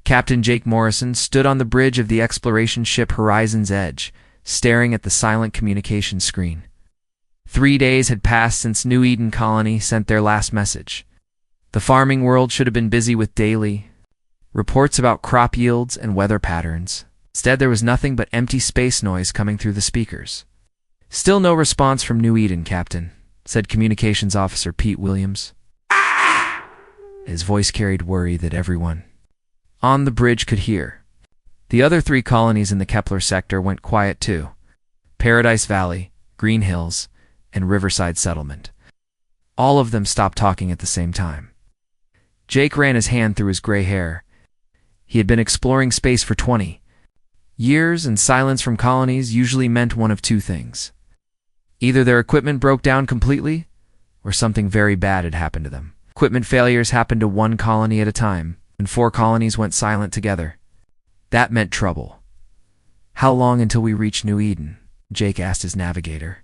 Captain Jake Morrison stood on the bridge of the exploration ship Horizon's Edge, staring at the silent communication screen. 3 days had passed since New Eden Colony sent their last message. The farming world should have been busy with daily reports about crop yields and weather patterns. Instead, there was nothing but empty space noise coming through the speakers. "Still no response from New Eden, Captain," said Communications Officer Pete Williams. His voice carried worry that everyone on the bridge could hear. The other 3 colonies in the Kepler sector went quiet too: Paradise Valley, Green Hills, and Riverside Settlement. All of them stopped talking at the same time. Jake ran his hand through his gray hair. He had been exploring space for 20 years, and silence from colonies usually meant one of 2 things. Either their equipment broke down completely, or something very bad had happened to them. Equipment failures happened to 1 colony at a time, and 4 colonies went silent together. That meant trouble. "How long until we reach New Eden?" Jake asked his navigator.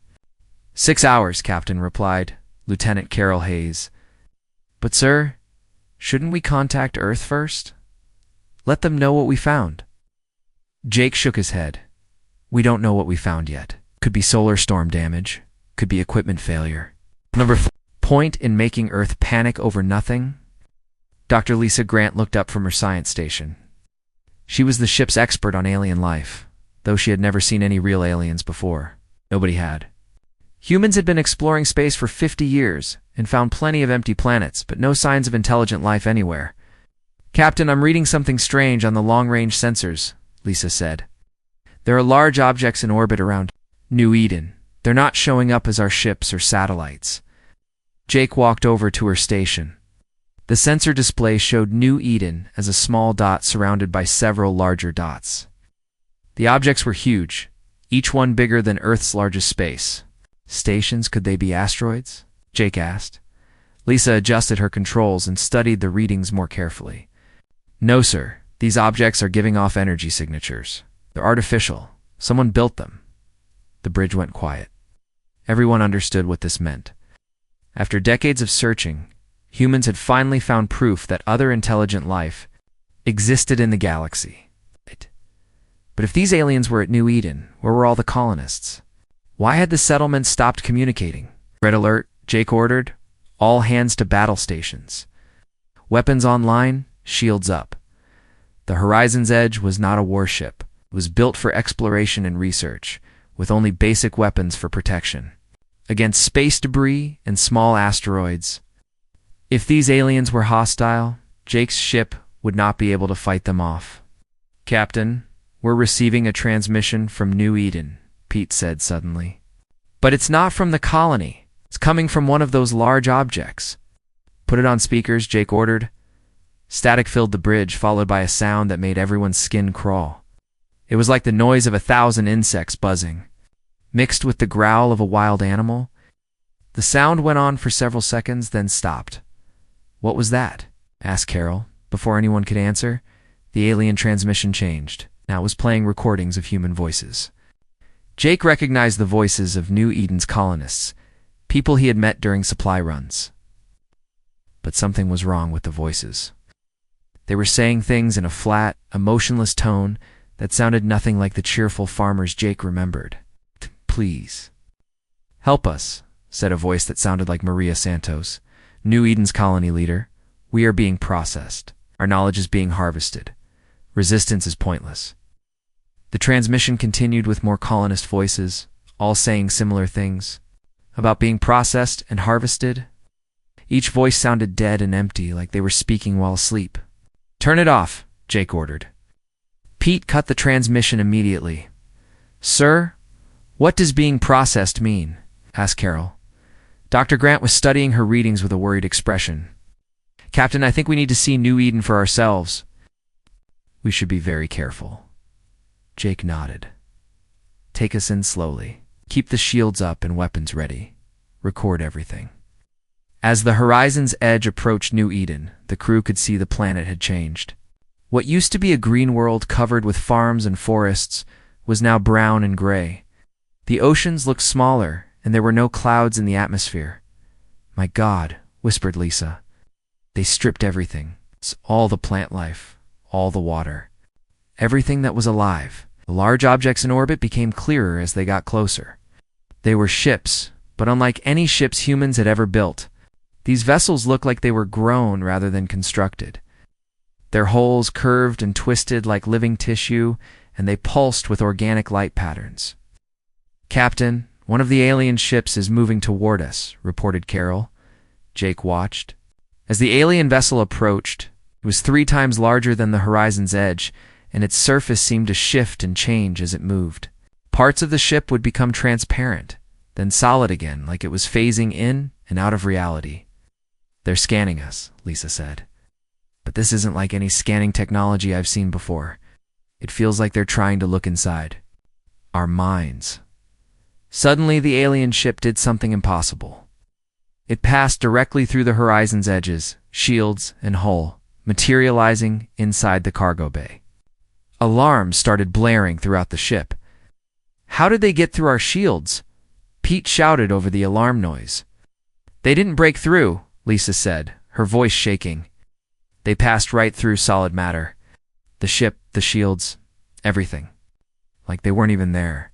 6 hours, Captain replied, Lieutenant Carol Hayes. "But sir, shouldn't we contact Earth first? Let them know what we found." Jake shook his head. "We don't know what we found yet. Could be solar storm damage. Could be equipment failure. Number 4. Point in making Earth panic over nothing?" Dr. Lisa Grant looked up from her science station. She was the ship's expert on alien life, though she had never seen any real aliens before. Nobody had. Humans had been exploring space for 50 years and found plenty of empty planets, but no signs of intelligent life anywhere. "Captain, I'm reading something strange on the long-range sensors," Lisa said. "There are large objects in orbit around New Eden. They're not showing up as our ships or satellites." Jake walked over to her station. The sensor display showed New Eden as a small dot surrounded by several larger dots. The objects were huge, each one bigger than Earth's largest space. "Stations, could they be asteroids?" Jake asked. Lisa adjusted her controls and studied the readings more carefully. "No, sir. These objects are giving off energy signatures. They're artificial. Someone built them." The bridge went quiet. Everyone understood what this meant. After decades of searching, humans had finally found proof that other intelligent life existed in the galaxy. But if these aliens were at New Eden, where were all the colonists? Why had the settlement stopped communicating? "Red alert," Jake ordered. "All hands to battle stations. Weapons online, shields up." The Horizon's Edge was not a warship. It was built for exploration and research, with only basic weapons for protection against space debris and small asteroids. If these aliens were hostile, Jake's ship would not be able to fight them off. "Captain, we're receiving a transmission from New Eden," Pete said suddenly. "But it's not from the colony. It's coming from one of those large objects." "Put it on speakers," Jake ordered. Static filled the bridge, followed by a sound that made everyone's skin crawl. It was like the noise of 1,000 insects buzzing, mixed with the growl of a wild animal. The sound went on for several seconds, then stopped. "What was that?" asked Carol. Before anyone could answer, the alien transmission changed. Now it was playing recordings of human voices. Jake recognized the voices of New Eden's colonists, people he had met during supply runs. But something was wrong with the voices. They were saying things in a flat, emotionless tone that sounded nothing like the cheerful farmers Jake remembered. "Please help us," said a voice that sounded like Maria Santos, New Eden's colony leader. "We are being processed. Our knowledge is being harvested. Resistance is pointless." The transmission continued with more colonist voices, all saying similar things about being processed and harvested. Each voice sounded dead and empty, like they were speaking while asleep. "Turn it off," Jake ordered. Pete cut the transmission immediately. "Sir, what does being processed mean?" asked Carol. Dr. Grant was studying her readings with a worried expression. "Captain, I think we need to see New Eden for ourselves." "We should be very careful." Jake nodded. "Take us in slowly. Keep the shields up and weapons ready. Record everything." As the Horizon's Edge approached New Eden, the crew could see the planet had changed. What used to be a green world covered with farms and forests was now brown and gray. The oceans looked smaller, and there were no clouds in the atmosphere. "My God," whispered Lisa. "They stripped everything. It's all the plant life, all the water. Everything that was alive. The large objects in orbit became clearer as they got closer. They were ships, but unlike any ships humans had ever built. These vessels looked like they were grown rather than constructed. Their hulls curved and twisted like living tissue, and they pulsed with organic light patterns. "Captain, one of the alien ships is moving toward us," reported Carol. Jake watched. As the alien vessel approached, it was 3 times larger than the horizon's edge, and its surface seemed to shift and change as it moved. Parts of the ship would become transparent, then solid again, like it was phasing in and out of reality. "They're scanning us," Lisa said. "But this isn't like any scanning technology I've seen before. It feels like they're trying to look inside our minds." Suddenly, the alien ship did something impossible. It passed directly through the horizon's edges, shields, and hull, materializing inside the cargo bay. Alarms started blaring throughout the ship. "How did they get through our shields?" Pete shouted over the alarm noise. "They didn't break through," Lisa said, her voice shaking. "They passed right through solid matter. The ship, the shields, everything. Like they weren't even there."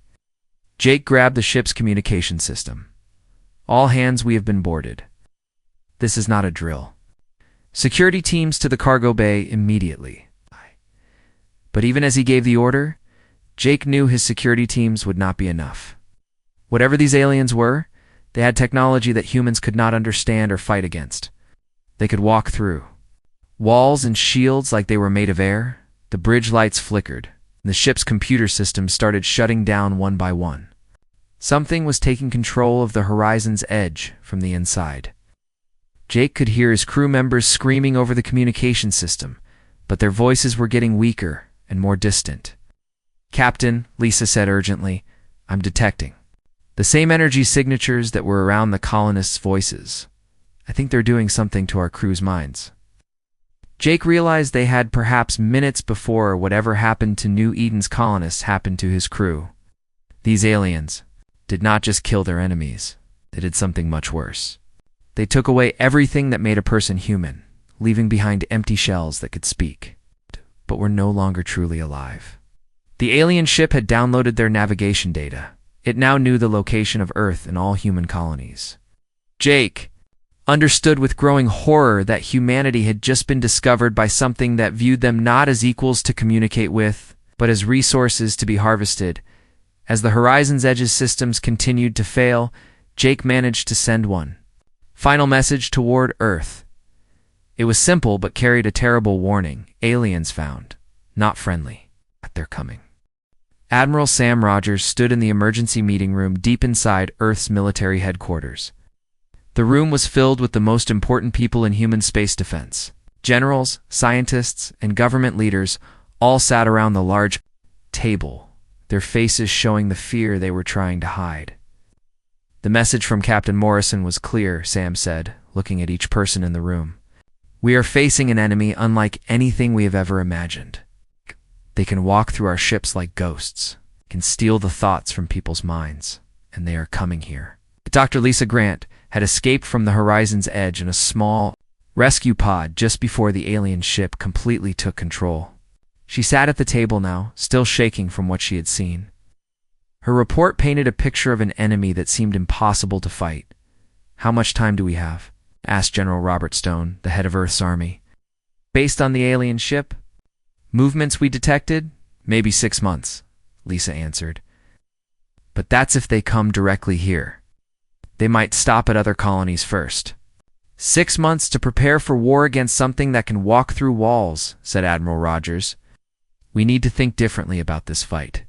Jake grabbed the ship's communication system. "All hands, we have been boarded. This is not a drill. Security teams to the cargo bay immediately." But even as he gave the order, Jake knew his security teams would not be enough. Whatever these aliens were, they had technology that humans could not understand or fight against. They could walk through walls and shields like they were made of air. The bridge lights flickered, and the ship's computer systems started shutting down one by one. Something was taking control of the horizon's edge from the inside. Jake could hear his crew members screaming over the communication system, but their voices were getting weaker and more distant. "Captain," Lisa said urgently, "I'm detecting the same energy signatures that were around the colonists' voices. I think they're doing something to our crew's minds." Jake realized they had perhaps minutes before whatever happened to New Eden's colonists happened to his crew. These aliens did not just kill their enemies, they did something much worse. They took away everything that made a person human, leaving behind empty shells that could speak, but were no longer truly alive. The alien ship had downloaded their navigation data. It now knew the location of Earth and all human colonies. Jake understood with growing horror that humanity had just been discovered by something that viewed them not as equals to communicate with, but as resources to be harvested. As the Horizon's Edge's systems continued to fail, Jake managed to send one final message toward Earth. It was simple but carried a terrible warning. Aliens found. Not friendly. But they're coming. Admiral Sam Rogers stood in the emergency meeting room deep inside Earth's military headquarters. The room was filled with the most important people in human space defense. Generals, scientists, and government leaders all sat around the large table, their faces showing the fear they were trying to hide. "The message from Captain Morrison was clear," Sam said, looking at each person in the room. "We are facing an enemy unlike anything we have ever imagined. They can walk through our ships like ghosts, can steal the thoughts from people's minds, and they are coming here." Dr. Lisa Grant had escaped from the Horizon's Edge in a small rescue pod just before the alien ship completely took control. She sat at the table now, still shaking from what she had seen. Her report painted a picture of an enemy that seemed impossible to fight. "How much time do we have?" asked General Robert Stone, the head of Earth's army. "Based on the alien ship, movements we detected, maybe 6 months," Lisa answered. "But that's if they come directly here. They might stop at other colonies first." 6 months to prepare for war against something that can walk through walls," said Admiral Rogers. "We need to think differently about this fight.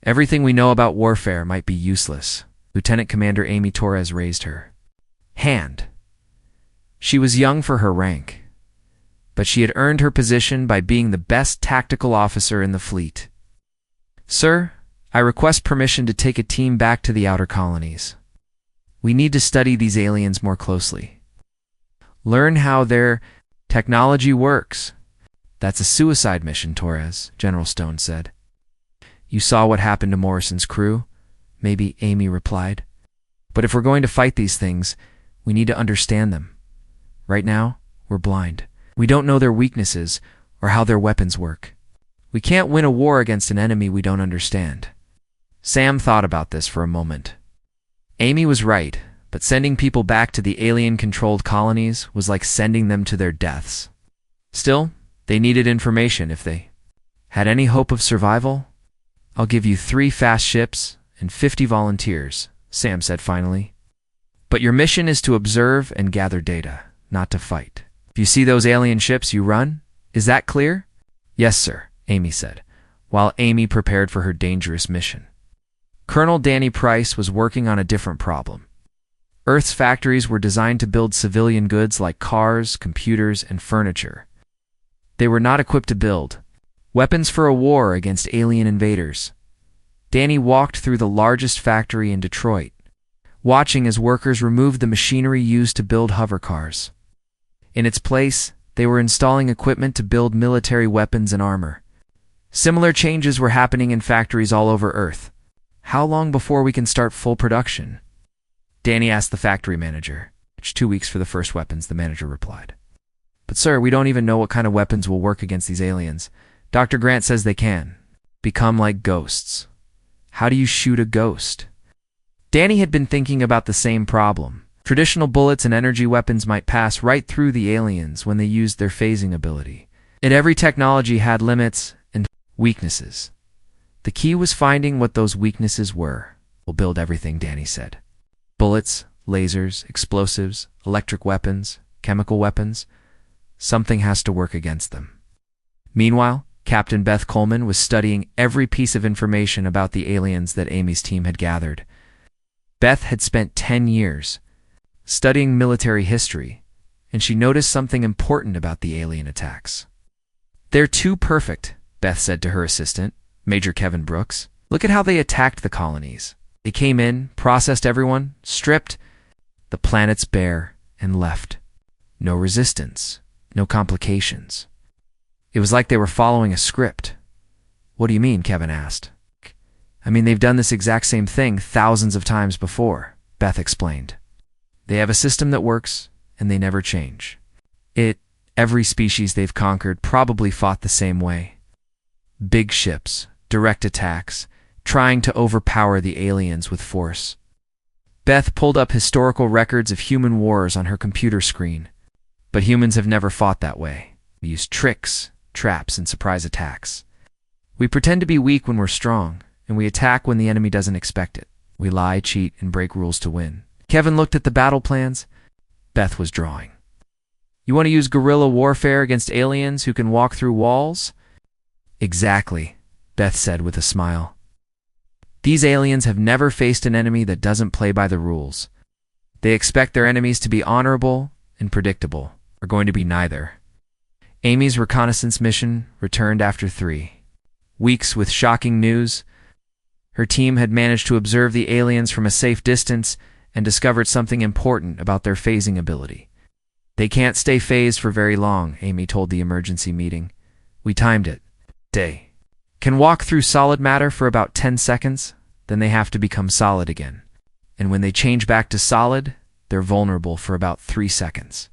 Everything we know about warfare might be useless." Lieutenant Commander Amy Torres raised her hand. She was young for her rank, but she had earned her position by being the best tactical officer in the fleet. "Sir, I request permission to take a team back to the outer colonies. We need to study these aliens more closely. Learn how their technology works." "That's a suicide mission, Torres," General Stone said. "You saw what happened to Morrison's crew?" "Maybe," Amy replied. "But if we're going to fight these things, we need to understand them. Right now, we're blind. We don't know their weaknesses or how their weapons work. We can't win a war against an enemy we don't understand. Sam thought about this for a moment. Amy was right, but sending people back to the alien-controlled colonies was like sending them to their deaths. Still, they needed information if they had any hope of survival. "I'll give you 3 fast ships and 50 volunteers," Sam said finally. "But your mission is to observe and gather data, not to fight. If you see those alien ships, you run. Is that clear?" "Yes, sir," Amy said, while Amy prepared for her dangerous mission. Colonel Danny Price was working on a different problem. Earth's factories were designed to build civilian goods like cars, computers, and furniture. They were not equipped to build weapons for a war against alien invaders. Danny walked through the largest factory in Detroit, watching as workers removed the machinery used to build hover cars. In its place, they were installing equipment to build military weapons and armor. Similar changes were happening in factories all over Earth. "How long before we can start full production?" Danny asked the factory manager. "It's 2 weeks for the first weapons," the manager replied. "But sir, we don't even know what kind of weapons will work against these aliens. Dr. Grant says they can become like ghosts." "How do you shoot a ghost?" Danny had been thinking about the same problem. Traditional bullets and energy weapons might pass right through the aliens when they used their phasing ability. And every technology had limits and weaknesses. The key was finding what those weaknesses were. "We'll build everything," Danny said. "Bullets, lasers, explosives, electric weapons, chemical weapons. Something has to work against them." Meanwhile, Captain Beth Coleman was studying every piece of information about the aliens that Amy's team had gathered. Beth had spent 10 years studying military history, and she noticed something important about the alien attacks. "They're too perfect," Beth said to her assistant, Major Kevin Brooks. "Look at how they attacked the colonies. They came in, processed everyone, stripped the planets bare, and left. No resistance, no complications. It was like they were following a script." "What do you mean?" Kevin asked. "I mean, they've done this exact same thing thousands of times before," Beth explained. "They have a system that works, and they never change. Every species they've conquered probably fought the same way. Big ships, direct attacks, trying to overpower the aliens with force." Beth pulled up historical records of human wars on her computer screen. "But humans have never fought that way. We use tricks, traps, and surprise attacks. We pretend to be weak when we're strong, and we attack when the enemy doesn't expect it. We lie, cheat, and break rules to win." Kevin looked at the battle plans Beth was drawing. "You want to use guerrilla warfare against aliens who can walk through walls?" "Exactly," Beth said with a smile. "These aliens have never faced an enemy that doesn't play by the rules. They expect their enemies to be honorable and predictable. We're going to be neither." Amy's reconnaissance mission returned after 3 weeks with shocking news. Her team had managed to observe the aliens from a safe distance and discovered something important about their phasing ability. "They can't stay phased for very long," Amy told the emergency meeting. "We timed it. They can walk through solid matter for about 10 seconds, then they have to become solid again. And when they change back to solid, they're vulnerable for about 3 seconds.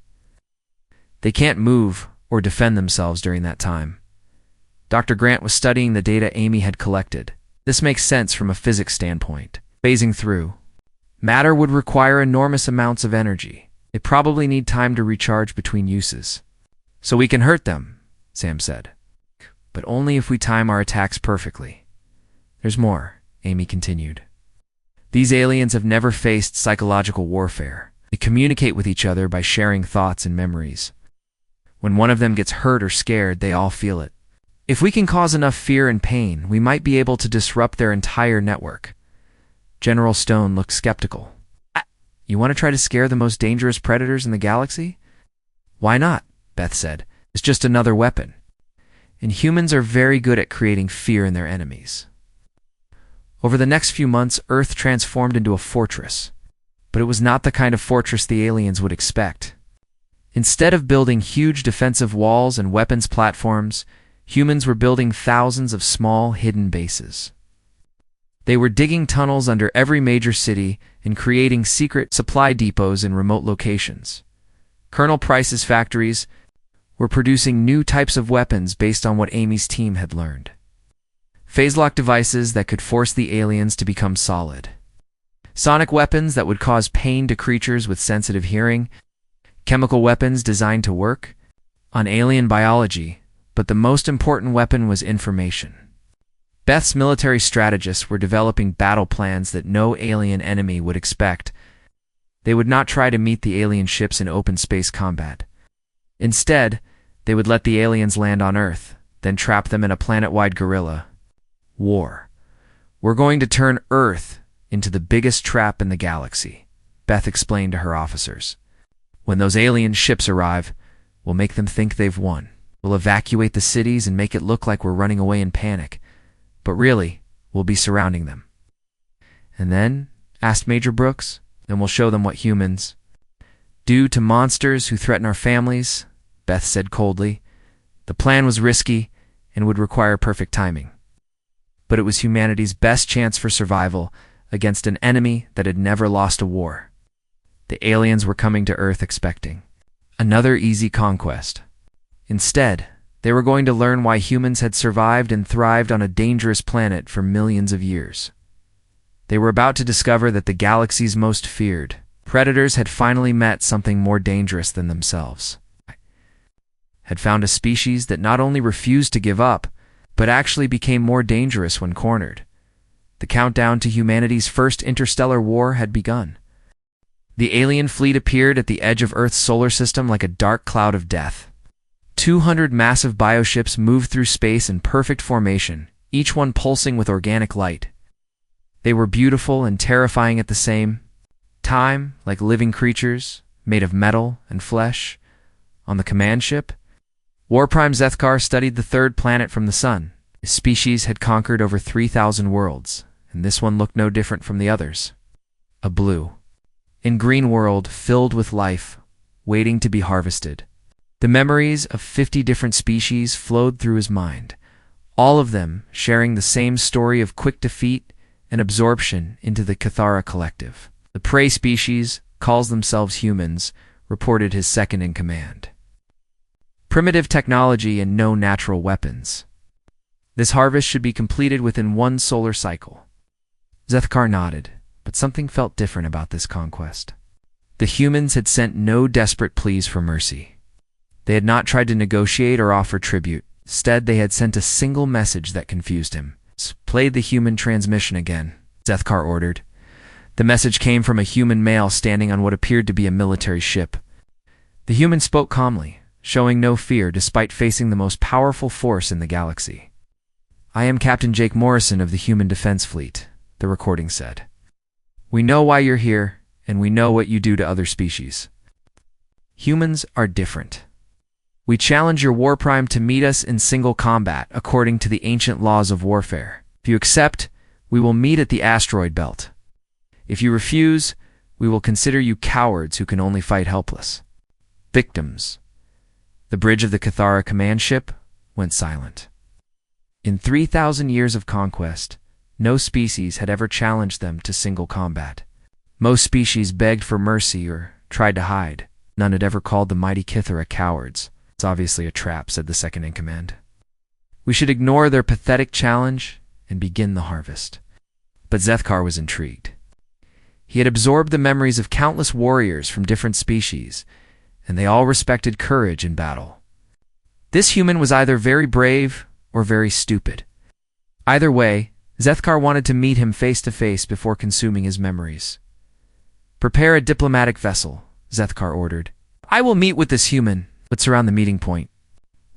They can't move or defend themselves during that time." Dr. Grant was studying the data Amy had collected. "This makes sense from a physics standpoint. Phasing through matter would require enormous amounts of energy. They probably need time to recharge between uses. So we can hurt them," Sam said. "But only if we time our attacks perfectly." "There's more," Amy continued. "These aliens have never faced psychological warfare. They communicate with each other by sharing thoughts and memories. When one of them gets hurt or scared, they all feel it. If we can cause enough fear and pain, we might be able to disrupt their entire network." General Stone looked skeptical. "You want to try to scare the most dangerous predators in the galaxy?" "Why not?" Beth said. "It's just another weapon. And humans are very good at creating fear in their enemies." Over the next few months, Earth transformed into a fortress. But it was not the kind of fortress the aliens would expect. Instead of building huge defensive walls and weapons platforms, humans were building thousands of small, hidden bases. They were digging tunnels under every major city and creating secret supply depots in remote locations. Colonel Price's factories were producing new types of weapons based on what Amy's team had learned. Phase-lock devices that could force the aliens to become solid. Sonic weapons that would cause pain to creatures with sensitive hearing. Chemical weapons designed to work on alien biology, but the most important weapon was information. Beth's military strategists were developing battle plans that no alien enemy would expect. They would not try to meet the alien ships in open space combat. Instead, they would let the aliens land on Earth, then trap them in a planet-wide guerrilla war. "We're going to turn Earth into the biggest trap in the galaxy," Beth explained to her officers. "When those alien ships arrive, we'll make them think they've won. We'll evacuate the cities and make it look like we're running away in panic. But really, we'll be surrounding them." "And then?" asked Major Brooks. "Then we'll show them what humans do to monsters who threaten our families," Beth said coldly. The plan was risky and would require perfect timing. But it was humanity's best chance for survival against an enemy that had never lost a war. The aliens were coming to Earth expecting another easy conquest. Instead, they were going to learn why humans had survived and thrived on a dangerous planet for millions of years. They were about to discover that the galaxy's most feared predators had finally met something more dangerous than themselves. Had found a species that not only refused to give up, but actually became more dangerous when cornered. The countdown to humanity's first interstellar war had begun. The alien fleet appeared at the edge of Earth's solar system like a dark cloud of death. 200 massive bioships moved through space in perfect formation, each one pulsing with organic light. They were beautiful and terrifying at the same time, like living creatures made of metal and flesh. On the command ship, Warprime Zethkar studied the third planet from the sun. His species had conquered over 3,000 worlds, and this one looked no different from the others. A blue and green world filled with life, waiting to be harvested. The memories of 50 different species flowed through his mind, all of them sharing the same story of quick defeat and absorption into the Cathara collective. The prey species, calls themselves humans, reported his second in command. Primitive technology and no natural weapons. This harvest should be completed within one solar cycle. Zethkar nodded, but something felt different about this conquest. The humans had sent no desperate pleas for mercy. They had not tried to negotiate or offer tribute. Instead, they had sent a single message that confused him. "Played the human transmission again," Zethkar ordered. The message came from a human male standing on what appeared to be a military ship. The human spoke calmly, showing no fear despite facing the most powerful force in the galaxy. "I am Captain Jake Morrison of the Human Defense Fleet," the recording said. "We know why you're here, and we know what you do to other species. Humans are different. We challenge your Warprime to meet us in single combat according to the ancient laws of warfare. If you accept, we will meet at the asteroid belt. If you refuse, we will consider you cowards who can only fight helpless." Victims. The bridge of the Cathara command ship went silent. In 3,000 years of conquest, no species had ever challenged them to single combat. Most species begged for mercy or tried to hide. None had ever called the mighty Cathara cowards. "It's obviously a trap," said the second in command. "We should ignore their pathetic challenge and begin the harvest." But Zethkar was intrigued. He had absorbed the memories of countless warriors from different species, and they all respected courage in battle. This human was either very brave or very stupid. Either way, Zethkar wanted to meet him face to face before consuming his memories. "Prepare a diplomatic vessel," Zethkar ordered. "I will meet with this human. Let's surround the meeting point.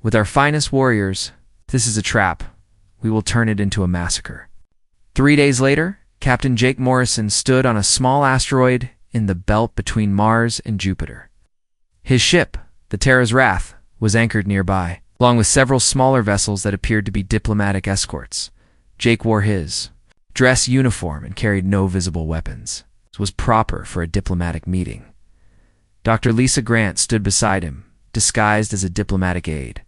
With our finest warriors, if this is a trap, we will turn it into a massacre." 3 days later, Captain Jake Morrison stood on a small asteroid in the belt between Mars and Jupiter. His ship, the Terra's Wrath, was anchored nearby, along with several smaller vessels that appeared to be diplomatic escorts. Jake wore his dress uniform and carried no visible weapons. This was proper for a diplomatic meeting. Dr. Lisa Grant stood beside him, disguised as a diplomatic aide.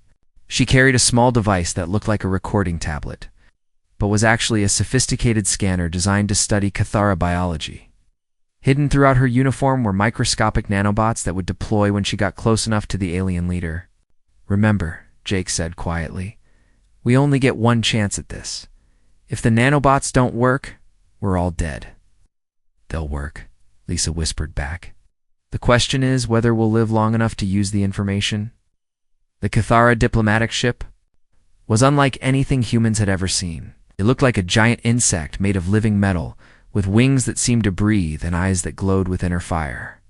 She carried a small device that looked like a recording tablet, but was actually a sophisticated scanner designed to study Cathara biology. Hidden throughout her uniform were microscopic nanobots that would deploy when she got close enough to the alien leader. Remember, Jake said quietly, we only get one chance at this. If the nanobots don't work, we're all dead. They'll work, Lisa whispered back. The question is whether we'll live long enough to use the information. The Cathara diplomatic ship was unlike anything humans had ever seen. It looked like a giant insect made of living metal, with wings that seemed to breathe and eyes that glowed with inner fire.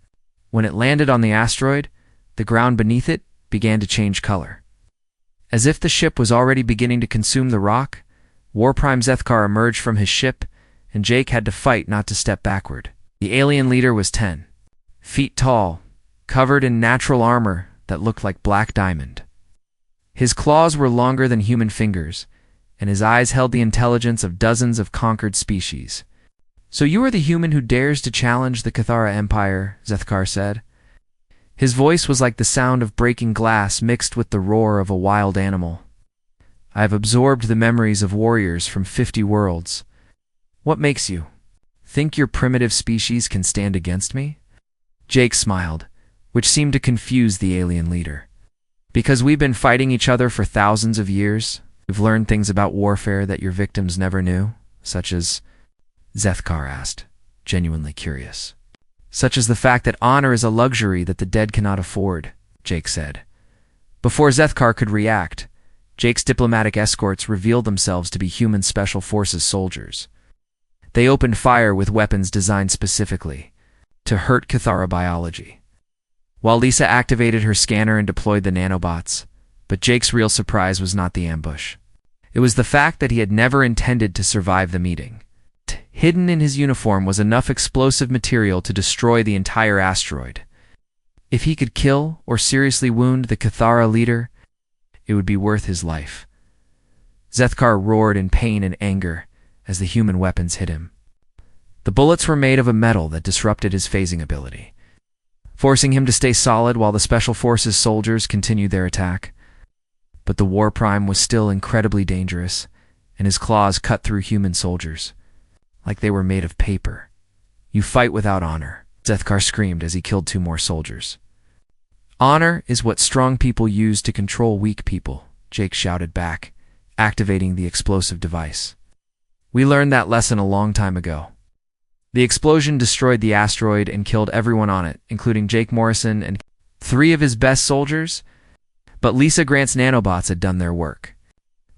When it landed on the asteroid, the ground beneath it began to change color. As if the ship was already beginning to consume the rock, War Prime Zethkar emerged from his ship, and Jake had to fight not to step backward. The alien leader was 10 feet tall, covered in natural armor that looked like black diamond. His claws were longer than human fingers, and his eyes held the intelligence of dozens of conquered species. So you are the human who dares to challenge the Cathara Empire, Zethkar said. His voice was like the sound of breaking glass mixed with the roar of a wild animal. I have absorbed the memories of warriors from 50 worlds. What makes you think your primitive species can stand against me? Jake smiled, which seemed to confuse the alien leader. Because we've been fighting each other for thousands of years, we've learned things about warfare that your victims never knew, such as... Zethkar asked, genuinely curious. Such as the fact that honor is a luxury that the dead cannot afford, Jake said. Before Zethkar could react, Jake's diplomatic escorts revealed themselves to be human special forces soldiers. They opened fire with weapons designed specifically to hurt Cathara biology. While Lisa activated her scanner and deployed the nanobots, but Jake's real surprise was not the ambush. It was the fact that he had never intended to survive the meeting. Hidden in his uniform was enough explosive material to destroy the entire asteroid. If he could kill or seriously wound the Cathara leader, it would be worth his life. Zethkar roared in pain and anger as the human weapons hit him. The bullets were made of a metal that disrupted his phasing ability, forcing him to stay solid while the Special Forces soldiers continued their attack. But the War Prime was still incredibly dangerous, and his claws cut through human soldiers like they were made of paper. You fight without honor, Zethkar screamed as he killed 2 more soldiers. Honor is what strong people use to control weak people, Jake shouted back, activating the explosive device. We learned that lesson a long time ago. The explosion destroyed the asteroid and killed everyone on it, including Jake Morrison and 3 of his best soldiers. But Lisa Grant's nanobots had done their work.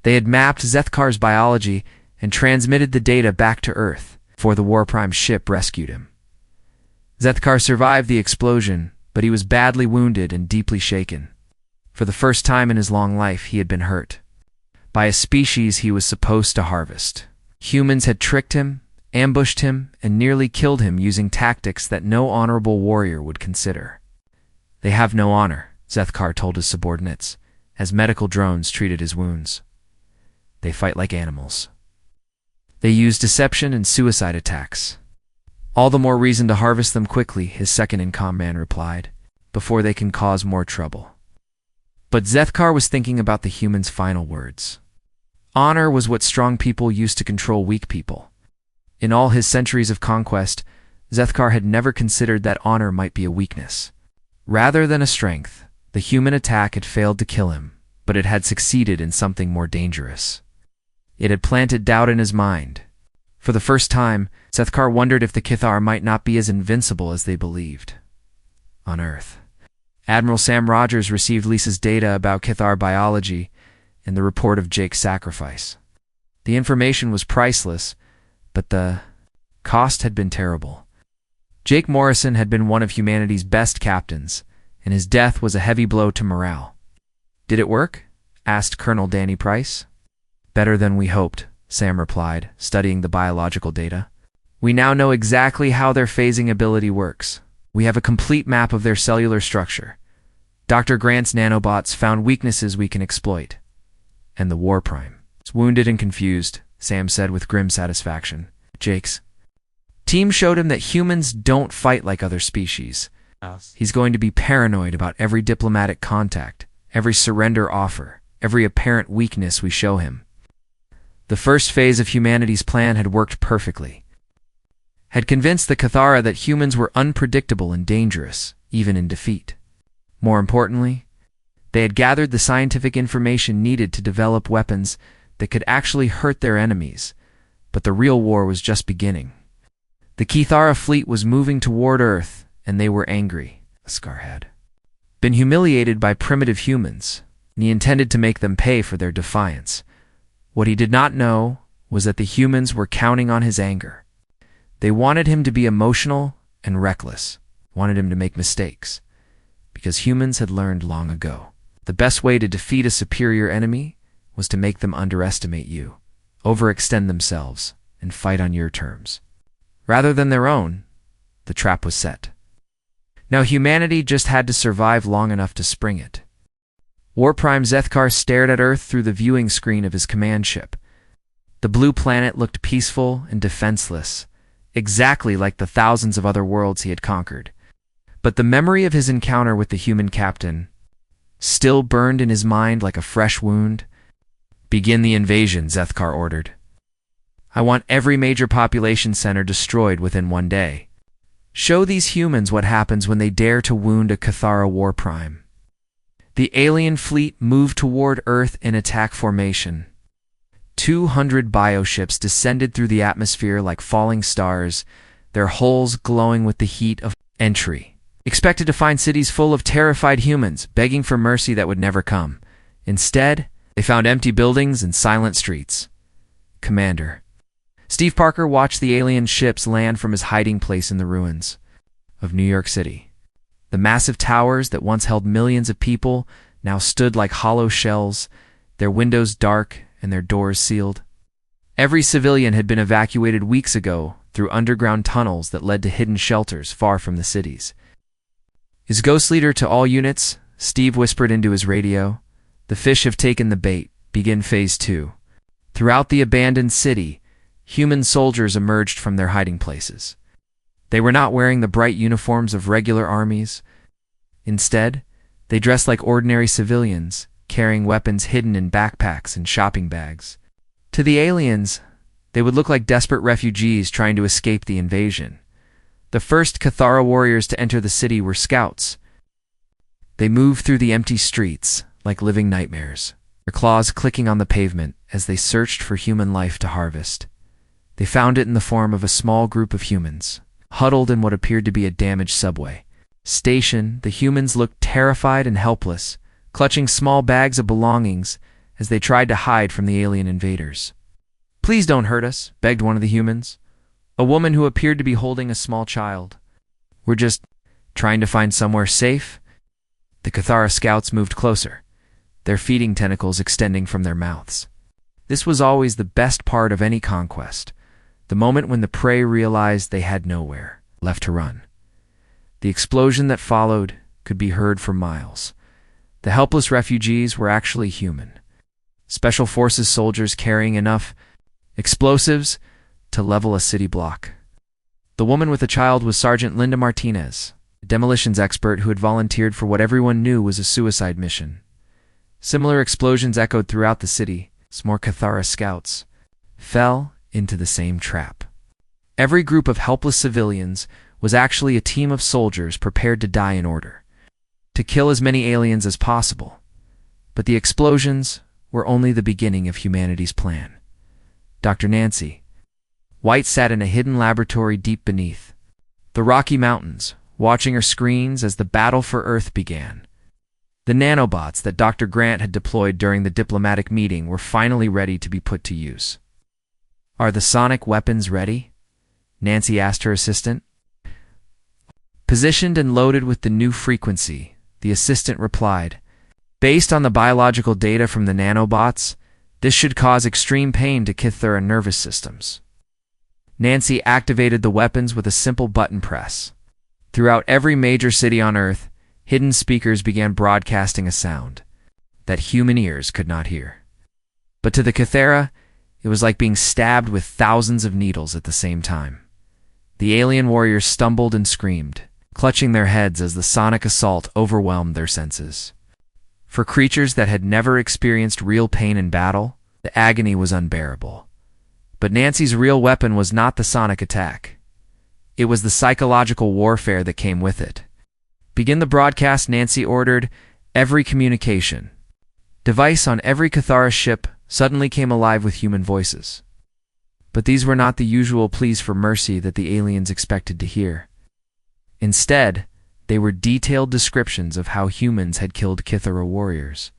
They had mapped Zethkar's biology and transmitted the data back to Earth before the War Prime ship rescued him. Zethkar survived the explosion, but he was badly wounded and deeply shaken. For the first time in his long life, he had been hurt by a species he was supposed to harvest. Humans had tricked him, ambushed him, and nearly killed him using tactics that no honorable warrior would consider. They have no honor, Zethkar told his subordinates, as medical drones treated his wounds. They fight like animals. They use deception and suicide attacks. All the more reason to harvest them quickly, his second-in-command replied, before they can cause more trouble. But Zethkar was thinking about the human's final words. Honor was what strong people used to control weak people. In all his centuries of conquest, Zethkar had never considered that honor might be a weakness. Rather than a strength, the human attack had failed to kill him, but it had succeeded in something more dangerous. It had planted doubt in his mind. For the first time, Zethkar wondered if the Cathar might not be as invincible as they believed. On Earth, Admiral Sam Rogers received Lisa's data about Cathar biology and the report of Jake's sacrifice. The information was priceless, but the cost had been terrible. Jake Morrison had been one of humanity's best captains, and his death was a heavy blow to morale. Did it work? Asked Colonel Danny Price. Better than we hoped, Sam replied, studying the biological data. We now know exactly how their phasing ability works. We have a complete map of their cellular structure. Dr. Grant's nanobots found weaknesses we can exploit. And the War Prime is wounded and confused, Sam said with grim satisfaction. Jake's team showed him that humans don't fight like other species. He's going to be paranoid about every diplomatic contact, every surrender offer, every apparent weakness we show him. The first phase of humanity's plan had worked perfectly. Had convinced the Cathara that humans were unpredictable and dangerous, even in defeat. More importantly, They had gathered the scientific information needed to develop weapons that could actually hurt their enemies, but the real war was just beginning. The Kithara fleet was moving toward Earth, and they were angry. Askar had been humiliated by primitive humans, and he intended to make them pay for their defiance. What he did not know was that the humans were counting on his anger. They wanted him to be emotional and reckless, wanted him to make mistakes, because humans had learned long ago. The best way to defeat a superior enemy was to make them underestimate you, overextend themselves, and fight on your terms. Rather than their own, the trap was set. Now humanity just had to survive long enough to spring it. War Prime Zethkar stared at Earth through the viewing screen of his command ship. The blue planet looked peaceful and defenseless, exactly like the thousands of other worlds he had conquered. But the memory of his encounter with the human captain still burned in his mind like a fresh wound. "Begin the invasion," Zethkar ordered. "I want every major population center destroyed within 1 day. Show these humans what happens when they dare to wound a Kithara war prime." The alien fleet moved toward Earth in attack formation. 200 bioships descended through the atmosphere like falling stars, their hulls glowing with the heat of entry. Expected to find cities full of terrified humans, begging for mercy that would never come. Instead, they found empty buildings and silent streets. Commander Steve Parker watched the alien ships land from his hiding place in the ruins of New York City. The massive towers that once held millions of people now stood like hollow shells, their windows dark and their doors sealed. Every civilian had been evacuated weeks ago through underground tunnels that led to hidden shelters far from the cities. "Is Ghost Leader to all units?" Steve whispered into his radio. "The fish have taken the bait. Begin Phase 2. Throughout the abandoned city, human soldiers emerged from their hiding places. They were not wearing the bright uniforms of regular armies. Instead, they dressed like ordinary civilians, carrying weapons hidden in backpacks and shopping bags. To the aliens, they would look like desperate refugees trying to escape the invasion. The first Kithara warriors to enter the city were scouts. They moved through the empty streets like living nightmares, their claws clicking on the pavement as they searched for human life to harvest. They found it in the form of a small group of humans, huddled in what appeared to be a damaged subway station. The humans looked terrified and helpless, clutching small bags of belongings as they tried to hide from the alien invaders. "Please don't hurt us," begged one of the humans, a woman who appeared to be holding a small child. "We're just trying to find somewhere safe." The Kithara scouts moved closer, their feeding tentacles extending from their mouths. This was always the best part of any conquest, the moment when the prey realized they had nowhere left to run. The explosion that followed could be heard for miles. The helpless refugees were actually human. Special Forces soldiers carrying enough explosives to level a city block. The woman with the child was Sergeant Linda Martinez, a demolitions expert who had volunteered for what everyone knew was a suicide mission. Similar explosions echoed throughout the city as more Kithara scouts fell into the same trap. Every group of helpless civilians was actually a team of soldiers prepared to die in order, to kill as many aliens as possible. But the explosions were only the beginning of humanity's plan. Dr. Nancy White sat in a hidden laboratory deep beneath the Rocky Mountains, watching her screens as the battle for Earth began. The nanobots that Dr. Grant had deployed during the diplomatic meeting were finally ready to be put to use. "Are the sonic weapons ready?" Nancy asked her assistant. Positioned and loaded with the new frequency, the assistant replied, "Based on the biological data from the nanobots, this should cause extreme pain to Kithara nervous systems." Nancy activated the weapons with a simple button press. Throughout every major city on Earth, hidden speakers began broadcasting a sound that human ears could not hear. But to the Kithara, it was like being stabbed with thousands of needles at the same time. The alien warriors stumbled and screamed, clutching their heads as the sonic assault overwhelmed their senses. For creatures that had never experienced real pain in battle, the agony was unbearable. But Nancy's real weapon was not the sonic attack. It was the psychological warfare that came with it. "Begin the broadcast," Nancy ordered. Every communication device on every Cathara ship suddenly came alive with human voices. But these were not the usual pleas for mercy that the aliens expected to hear. Instead, they were detailed descriptions of how humans had killed Cathara warriors.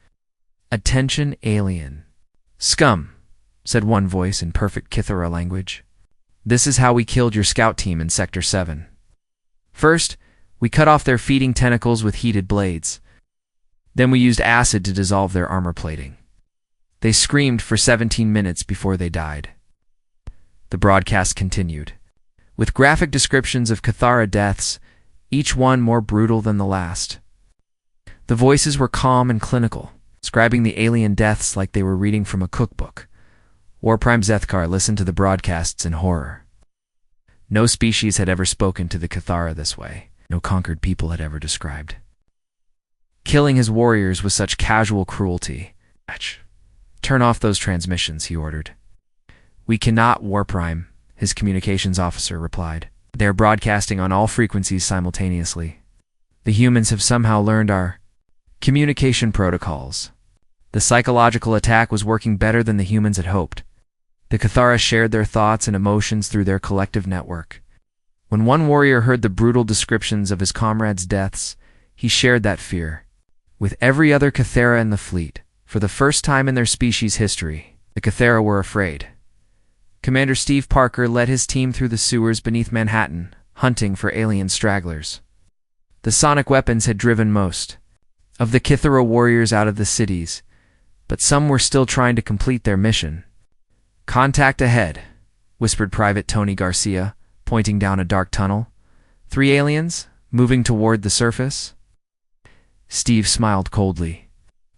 "Attention, alien. Scum," said one voice in perfect Cathara language. "This is how we killed your scout team in Sector 7. First, we cut off their feeding tentacles with heated blades. Then we used acid to dissolve their armor plating. They screamed for 17 minutes before they died." The broadcast continued, with graphic descriptions of Cathara deaths, each one more brutal than the last. The voices were calm and clinical, describing the alien deaths like they were reading from a cookbook. Warprime Zethkar listened to the broadcasts in horror. No species had ever spoken to the Cathara this way. No conquered people had ever described killing his warriors with such casual cruelty. "Turn off those transmissions," he ordered. "We cannot, Warprime," his communications officer replied. "They are broadcasting on all frequencies simultaneously. The humans have somehow learned our communication protocols." The psychological attack was working better than the humans had hoped. The Cathara shared their thoughts and emotions through their collective network. When one warrior heard the brutal descriptions of his comrades' deaths, he shared that fear with every other Cathara in the fleet. For the first time in their species' history, the Cathara were afraid. Commander Steve Parker led his team through the sewers beneath Manhattan, hunting for alien stragglers. The sonic weapons had driven most of the Cathara warriors out of the cities, but some were still trying to complete their mission. "Contact ahead," whispered Private Tony Garcia, pointing down a dark tunnel. "3 aliens, moving toward the surface." Steve smiled coldly.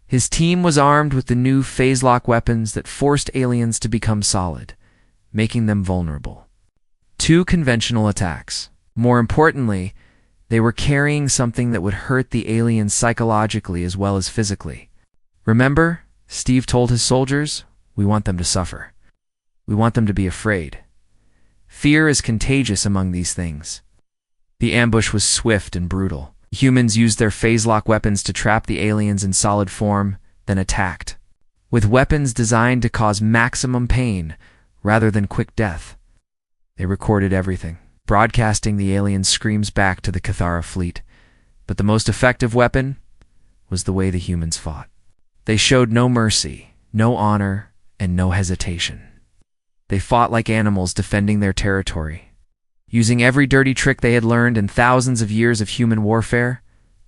His team was armed with the new phase-lock weapons that forced aliens to become solid, making them vulnerable. 2 conventional attacks. More importantly, they were carrying something that would hurt the aliens psychologically as well as physically. "Remember," Steve told his soldiers, "we want them to suffer. We want them to be afraid. Fear is contagious among these things." The ambush was swift and brutal. Humans used their phase-lock weapons to trap the aliens in solid form, then attacked, with weapons designed to cause maximum pain rather than quick death. They recorded everything, broadcasting the aliens' screams back to the Cathara fleet. But the most effective weapon was the way the humans fought. They showed no mercy, no honor, and no hesitation. They fought like animals defending their territory. Using every dirty trick they had learned in thousands of years of human warfare,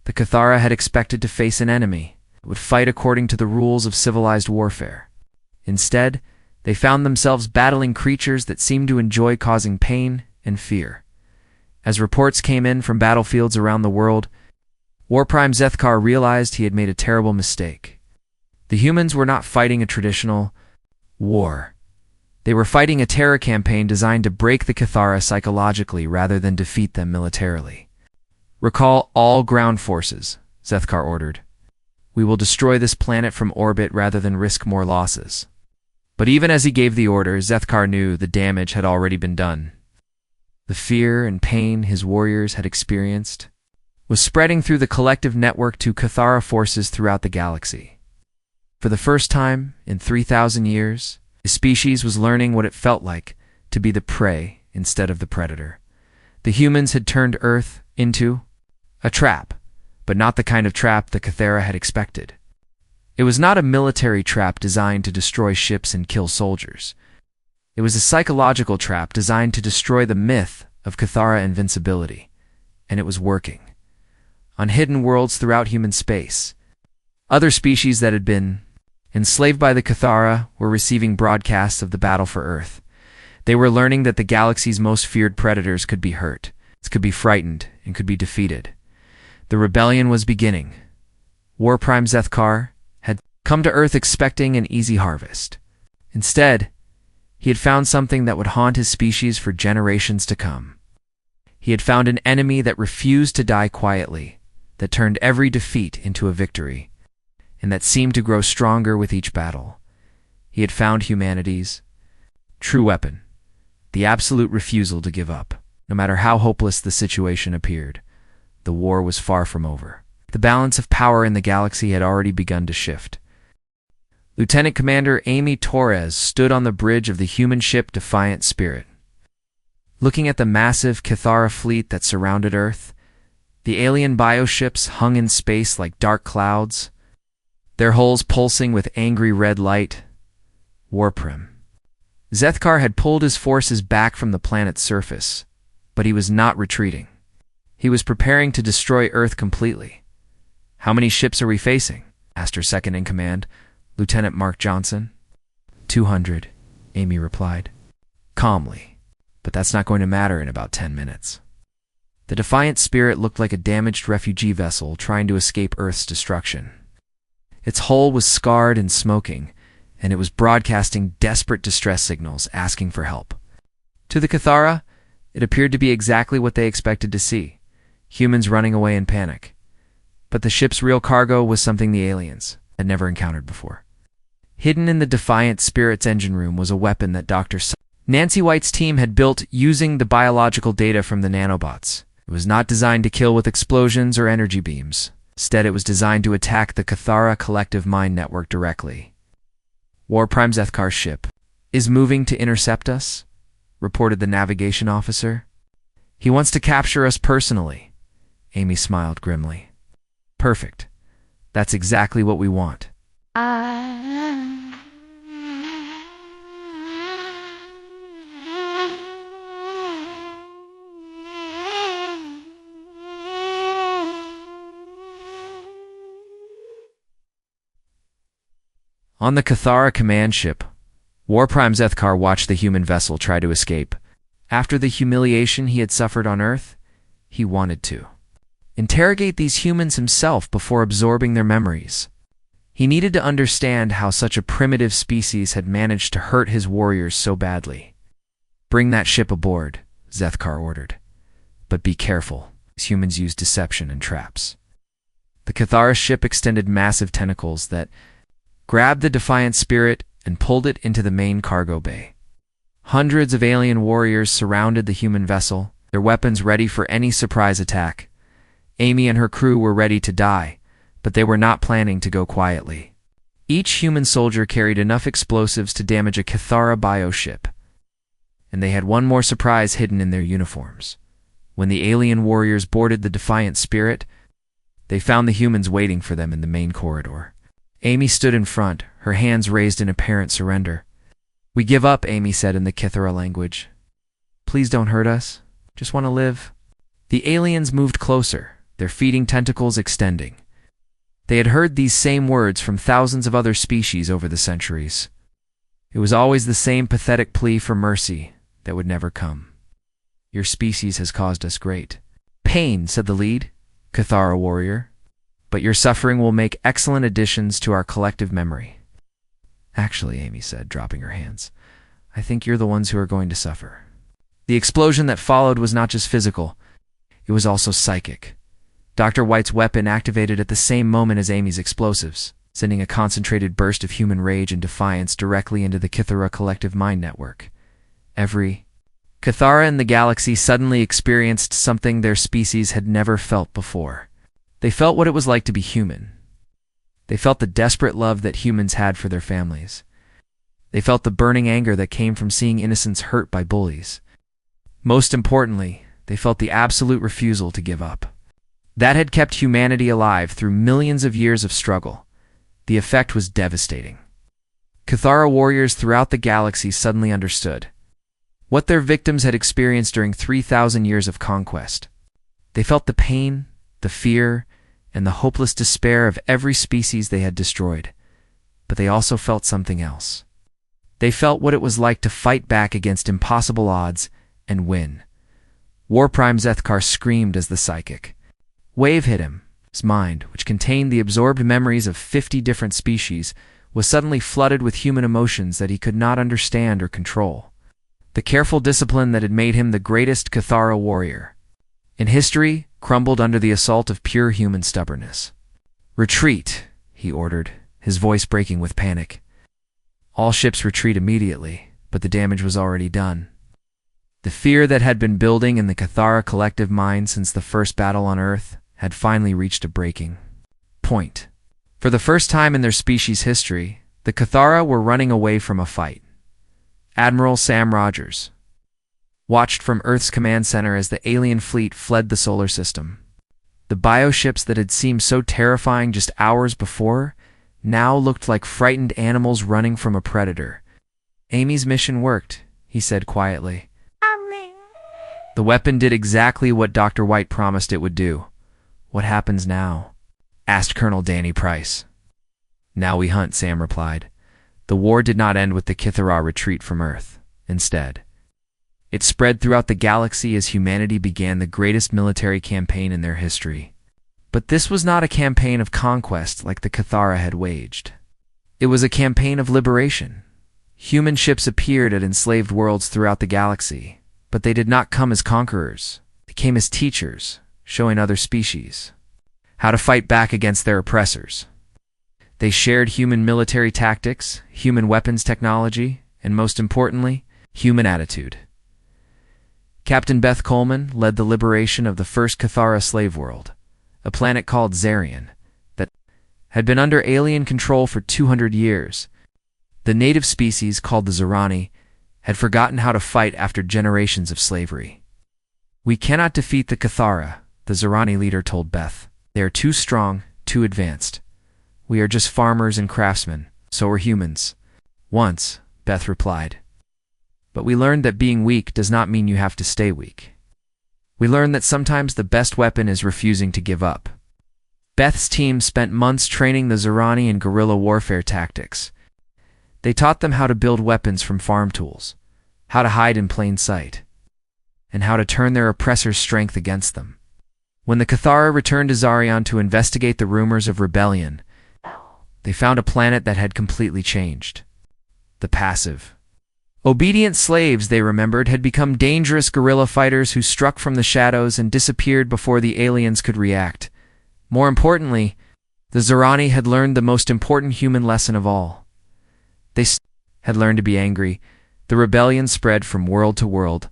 the Cathara had expected to face an enemy that would fight according to the rules of civilized warfare. Instead, they found themselves battling creatures that seemed to enjoy causing pain and fear. As reports came in from battlefields around the world, Warprime Zethkar realized he had made a terrible mistake. The humans were not fighting a traditional war. They were fighting a terror campaign designed to break the Cathara psychologically rather than defeat them militarily. "Recall all ground forces," Zethkar ordered. "We will destroy this planet from orbit rather than risk more losses." But even as he gave the order, Zethkar knew the damage had already been done. The fear and pain his warriors had experienced was spreading through the collective network to Cathara forces throughout the galaxy. For the first time in 3,000 years, the species was learning what it felt like to be the prey instead of the predator. The humans had turned Earth into a trap, but not the kind of trap the Cathara had expected. It was not a military trap designed to destroy ships and kill soldiers. It was a psychological trap designed to destroy the myth of Cathara invincibility, and it was working. On hidden worlds throughout human space, other species that had been enslaved by the Cathara were receiving broadcasts of the battle for Earth. They were learning that the galaxy's most feared predators could be hurt, could be frightened, and could be defeated. The rebellion was beginning. Warprime Zethkar had come to Earth expecting an easy harvest. Instead, he had found something that would haunt his species for generations to come. He had found an enemy that refused to die quietly, that turned every defeat into a victory, and that seemed to grow stronger with each battle. He had found humanity's true weapon, the absolute refusal to give up. No matter how hopeless the situation appeared, the war was far from over. The balance of power in the galaxy had already begun to shift. Lieutenant Commander Amy Torres stood on the bridge of the human ship Defiant Spirit. Looking at the massive Cathara fleet that surrounded Earth, the alien bioships hung in space like dark clouds, their hulls pulsing with angry red light. Warprim. Zethkar had pulled his forces back from the planet's surface, but he was not retreating. He was preparing to destroy Earth completely. "How many ships are we facing?" asked her second-in-command, Lieutenant Mark Johnson. 200, Amy replied, calmly, "but that's not going to matter in about 10 minutes. The Defiant Spirit looked like a damaged refugee vessel trying to escape Earth's destruction. Its hull was scarred and smoking, and it was broadcasting desperate distress signals asking for help. To the Cathara, it appeared to be exactly what they expected to see, humans running away in panic. But the ship's real cargo was something the aliens had never encountered before. Hidden in the Defiant Spirit's engine room was a weapon that Dr. Nancy White's team had built using the biological data from the nanobots. It was not designed to kill with explosions or energy beams. Instead, it was designed to attack the Cathara collective mind network directly. "Warprime Zethkar's ship is moving to intercept us," reported the navigation officer. "He wants to capture us personally." Amy smiled grimly. "Perfect. That's exactly what we want." On the Cathara command ship, Warprime Zethkar watched the human vessel try to escape. After the humiliation he had suffered on Earth, he wanted to interrogate these humans himself before absorbing their memories. He needed to understand how such a primitive species had managed to hurt his warriors so badly. "Bring that ship aboard," Zethkar ordered. "But be careful. These humans use deception and traps." The Cathara ship extended massive tentacles that grabbed the Defiant Spirit and pulled it into the main cargo bay. Hundreds of alien warriors surrounded the human vessel, their weapons ready for any surprise attack. Amy and her crew were ready to die, but they were not planning to go quietly. Each human soldier carried enough explosives to damage a Cathara bioship, and they had one more surprise hidden in their uniforms. When the alien warriors boarded the Defiant Spirit, they found the humans waiting for them in the main corridor. Amy stood in front, her hands raised in apparent surrender. "We give up," Amy said in the Cathara language. "Please don't hurt us. Just want to live." The aliens moved closer, their feeding tentacles extending. They had heard these same words from thousands of other species over the centuries. It was always the same pathetic plea for mercy that would never come. "Your species has caused us great pain," said the lead Cathara warrior, "but your suffering will make excellent additions to our collective memory." "Actually," Amy said, dropping her hands, "I think you're the ones who are going to suffer." The explosion that followed was not just physical, it was also psychic. Dr. White's weapon activated at the same moment as Amy's explosives, sending a concentrated burst of human rage and defiance directly into the Cathara collective mind network. Every Cathara in the galaxy suddenly experienced something their species had never felt before. They felt what it was like to be human. They felt the desperate love that humans had for their families. They felt the burning anger that came from seeing innocents hurt by bullies. Most importantly, they felt the absolute refusal to give up. That had kept humanity alive through millions of years of struggle. The effect was devastating. Cathara warriors throughout the galaxy suddenly understood what their victims had experienced during 3,000 years of conquest. They felt the pain, the fear, and the hopeless despair of every species they had destroyed. But they also felt something else. They felt what it was like to fight back against impossible odds and win. Warprime Zethkar screamed as the psychic wave hit him. His mind, which contained the absorbed memories of 50 different species, was suddenly flooded with human emotions that he could not understand or control. The careful discipline that had made him the greatest Cathara warrior in history crumbled under the assault of pure human stubbornness. "Retreat," he ordered, his voice breaking with panic. All ships retreat immediately, but the damage was already done. The fear that had been building in the Cathara collective mind since the first battle on Earth had finally reached a breaking point. For the first time in their species' history, the Cathara were running away from a fight. Admiral Sam Rogers watched from Earth's command center as the alien fleet fled the solar system. The bioships that had seemed so terrifying just hours before now looked like frightened animals running from a predator. "Amy's mission worked," he said quietly. "The weapon did exactly what Dr. White promised it would do." "What happens now?" asked Colonel Danny Price. "Now we hunt," Sam replied. The war did not end with the Cathara retreat from Earth. Instead, it spread throughout the galaxy as humanity began the greatest military campaign in their history. But this was not a campaign of conquest like the Cathara had waged. It was a campaign of liberation. Human ships appeared at enslaved worlds throughout the galaxy, but they did not come as conquerors. They came as teachers, showing other species how to fight back against their oppressors. They shared human military tactics, human weapons technology, and most importantly, human attitude. Captain Beth Coleman led the liberation of the first Cathara slave world, a planet called Zarian, that had been under alien control for 200 years. The native species, called the Zorani, had forgotten how to fight after generations of slavery. "We cannot defeat the Cathara," the Zorani leader told Beth. "They are too strong, too advanced. We are just farmers and craftsmen, so are humans." "Once," Beth replied. "But we learned that being weak does not mean you have to stay weak. We learned that sometimes the best weapon is refusing to give up." Beth's team spent months training the Zorani in guerrilla warfare tactics. They taught them how to build weapons from farm tools, how to hide in plain sight, and how to turn their oppressors' strength against them. When the Cathara returned to Zarion to investigate the rumors of rebellion, they found a planet that had completely changed. The passive, obedient slaves, they remembered, had become dangerous guerrilla fighters who struck from the shadows and disappeared before the aliens could react. More importantly, the Zorani had learned the most important human lesson of all. They had learned to be angry. The rebellion spread from world to world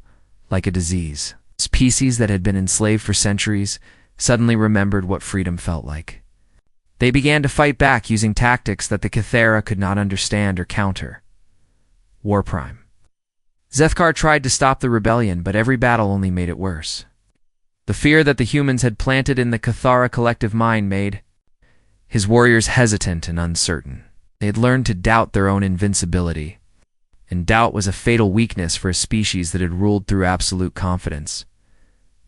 like a disease. Species that had been enslaved for centuries suddenly remembered what freedom felt like. They began to fight back using tactics that the Cathara could not understand or counter. War Prime. Zethkar tried to stop the rebellion, but every battle only made it worse. The fear that the humans had planted in the Cathara collective mind made his warriors hesitant and uncertain. They had learned to doubt their own invincibility, and doubt was a fatal weakness for a species that had ruled through absolute confidence.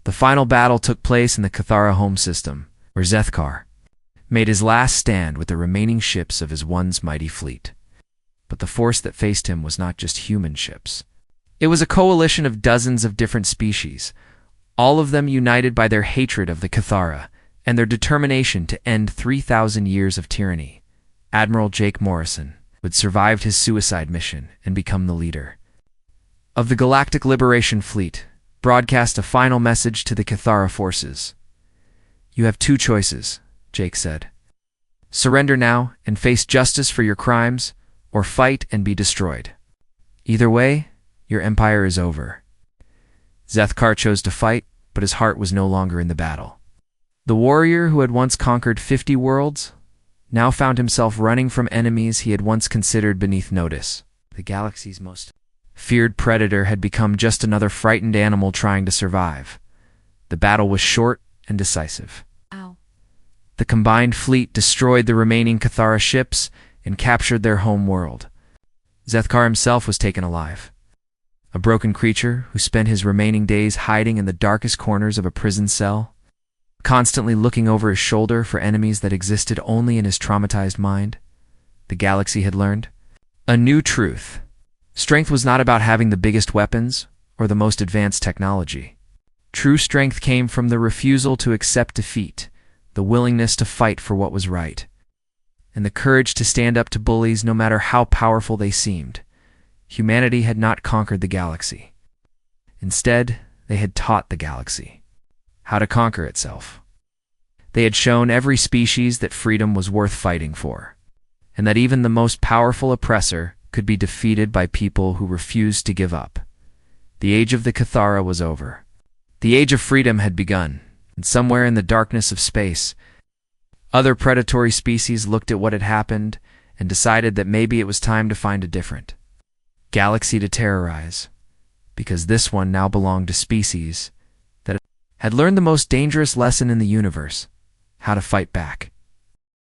The final battle took place in the Cathara home system, where Zethkar made his last stand with the remaining ships of his once mighty fleet. But the force that faced him was not just human ships. It was a coalition of dozens of different species, all of them united by their hatred of the Cathara and their determination to end 3,000 years of tyranny. Admiral Jake Morrison would survive his suicide mission and become the leader of the Galactic Liberation Fleet, broadcast a final message to the Cathara forces. "You have two choices," Jake said. "Surrender now and face justice for your crimes, or fight and be destroyed. Either way, your empire is over." Zethkar chose to fight, but his heart was no longer in the battle. The warrior who had once conquered 50 worlds now found himself running from enemies he had once considered beneath notice. The galaxy's most feared predator had become just another frightened animal trying to survive. The battle was short and decisive. Ow. The combined fleet destroyed the remaining Cathara ships and captured their home world. Zethkar himself was taken alive, a broken creature who spent his remaining days hiding in the darkest corners of a prison cell, constantly looking over his shoulder for enemies that existed only in his traumatized mind. The galaxy had learned a new truth. Strength was not about having the biggest weapons or the most advanced technology. True strength came from the refusal to accept defeat, the willingness to fight for what was right, and the courage to stand up to bullies no matter how powerful they seemed. Humanity had not conquered the galaxy. Instead, they had taught the galaxy how to conquer itself. They had shown every species that freedom was worth fighting for, and that even the most powerful oppressor could be defeated by people who refused to give up. The age of the Cathara was over. The age of freedom had begun, And somewhere in the darkness of space, other predatory species looked at what had happened and decided that maybe it was time to find a different galaxy to terrorize, because this one now belonged to species that had learned the most dangerous lesson in the universe: how to fight back.